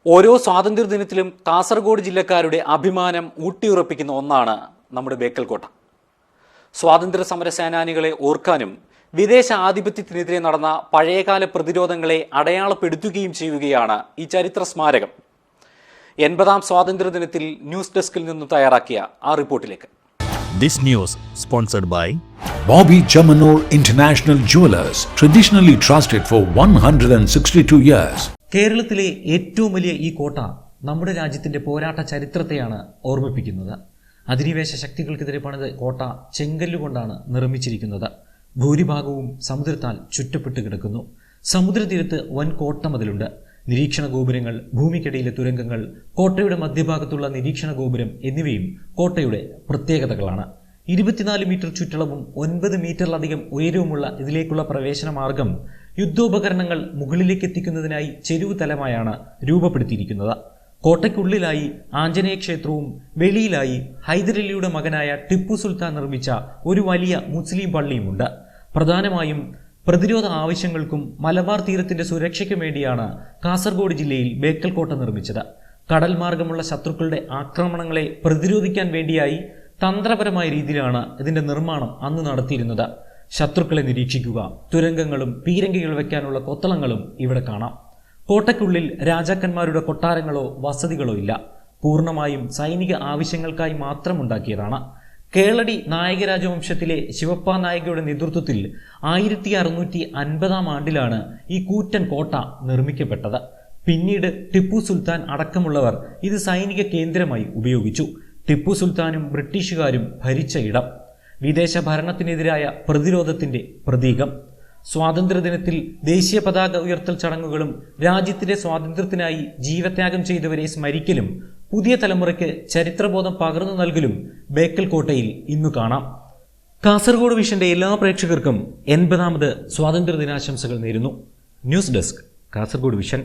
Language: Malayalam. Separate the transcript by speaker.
Speaker 1: ഓരോ സ്വാതന്ത്ര്യദിനത്തിലും കാസർഗോഡ് ജില്ലക്കാരുടെ അഭിമാനം ഊട്ടിയുറപ്പിക്കുന്ന ഒന്നാണ് നമ്മുടെ ബേക്കൽ കോട്ട. സ്വാതന്ത്ര്യ സമര സേനാനികളെ ഓർക്കാനും വിദേശ ആധിപത്യത്തിനെതിരെ നടന്ന പഴയകാല പ്രതിരോധങ്ങളെ അടയാളപ്പെടുത്തുകയും ചെയ്യുകയാണ് ഈ ചരിത്ര സ്മാരകം. 80ാം സ്വാതന്ത്ര്യദിനത്തിൽ ന്യൂസ് ഡെസ്കിൽ നിന്നും തയ്യാറാക്കിയ ആ റിപ്പോർട്ടിലേക്ക്.
Speaker 2: This news sponsored by
Speaker 3: Bobby Chamanur International Jewelers, traditionally trusted for 162 years.
Speaker 4: കേരളത്തിലെ ഏറ്റവും വലിയ ഈ കോട്ട നമ്മുടെ രാജ്യത്തിന്റെ പോരാട്ട ചരിത്രത്തെയാണ് ഓർമ്മിപ്പിക്കുന്നത്. അധിനിവേശ ശക്തികൾക്കെതിരെ പണിത കോട്ട ചെങ്കല്ലുകൊണ്ടാണ് നിർമ്മിച്ചിരിക്കുന്നത്. ഭൂരിഭാഗവും സമുദ്രത്താൽ ചുറ്റപ്പെട്ട് കിടക്കുന്നു. സമുദ്രതീരത്ത് വൻ കോട്ടമതിലുണ്ട്. നിരീക്ഷണ ഗോപുരങ്ങൾ, ഭൂമിക്കടിയിലെ തുരങ്കങ്ങൾ, കോട്ടയുടെ മധ്യഭാഗത്തുള്ള നിരീക്ഷണ ഗോപുരം എന്നിവയും കോട്ടയുടെ പ്രത്യേകതകളാണ്. 24 മീറ്റർ ചുറ്റളവും 9 മീറ്ററിലധികം ഉയരവുമുള്ള ഇതിലേക്കുള്ള പ്രവേശന മാർഗം യുദ്ധോപകരണങ്ങൾ മുകളിലേക്ക് എത്തിക്കുന്നതിനായി ചെരുവ് തലമായാണ് രൂപപ്പെടുത്തിയിരിക്കുന്നത്. കോട്ടയ്ക്കുള്ളിലായി ആഞ്ജനേയ ക്ഷേത്രവും വെളിയിലായി ഹൈദരലിയുടെ മകനായ ടിപ്പു സുൽത്താൻ നിർമ്മിച്ച ഒരു വലിയ മുസ്ലിം പള്ളിയുമുണ്ട്. പ്രധാനമായും പ്രതിരോധ ആവശ്യങ്ങൾക്കും മലബാർ തീരത്തിന്റെ സുരക്ഷയ്ക്കും വേണ്ടിയാണ് കാസർഗോഡ് ജില്ലയിൽ ബേക്കൽ കോട്ട നിർമ്മിച്ചത്. കടൽ മാർഗമുള്ള ശത്രുക്കളുടെ ആക്രമണങ്ങളെ പ്രതിരോധിക്കാൻ വേണ്ടിയായി തന്ത്രപരമായ രീതിയിലാണ് ഇതിന്റെ നിർമ്മാണം അന്ന് നടത്തിയിരുന്നത്. ശത്രുക്കളെ നിരീക്ഷിക്കുക, തുരങ്കങ്ങളും പീരങ്കികൾ വയ്ക്കാനുള്ള കൊത്തളങ്ങളും ഇവിടെ കാണാം. കോട്ടയ്ക്കുള്ളിൽ രാജാക്കന്മാരുടെ കൊട്ടാരങ്ങളോ വസതികളോ ഇല്ല. പൂർണ്ണമായും സൈനിക ആവശ്യങ്ങൾക്കായി മാത്രം ഉണ്ടാക്കിയതാണ്. കേളടി നായക രാജവംശത്തിലെ ശിവപ്പ നായകയുടെ നേതൃത്വത്തിൽ 1650 ആണ്ടിലാണ് ഈ കൂറ്റൻ കോട്ട നിർമ്മിക്കപ്പെട്ടത്. പിന്നീട് ടിപ്പു സുൽത്താൻ അടക്കമുള്ളവർ ഇത് സൈനിക കേന്ദ്രമായി ഉപയോഗിച്ചു. ടിപ്പു സുൽത്താനും ബ്രിട്ടീഷുകാരും ഭരിച്ച ഇടം, വിദേശ ഭരണത്തിനെതിരായ പ്രതിരോധത്തിന്റെ പ്രതീകം. സ്വാതന്ത്ര്യദിനത്തിൽ ദേശീയ പതാക ഉയർത്തൽ ചടങ്ങുകളും രാജ്യത്തിന്റെ സ്വാതന്ത്ര്യത്തിനായി ജീവത്യാഗം ചെയ്തവരെ സ്മരിക്കലും പുതിയ തലമുറയ്ക്ക് ചരിത്രബോധം പകർന്നു നൽകലും ബേക്കൽ കോട്ടയിൽ ഇന്നു കാണാം. കാസർഗോഡ് വിഷന്റെ എല്ലാ പ്രേക്ഷകർക്കും 80ാമത് സ്വാതന്ത്ര്യ ദിനാശംസകൾ നേരുന്നു. News desk, Kasaragod vision.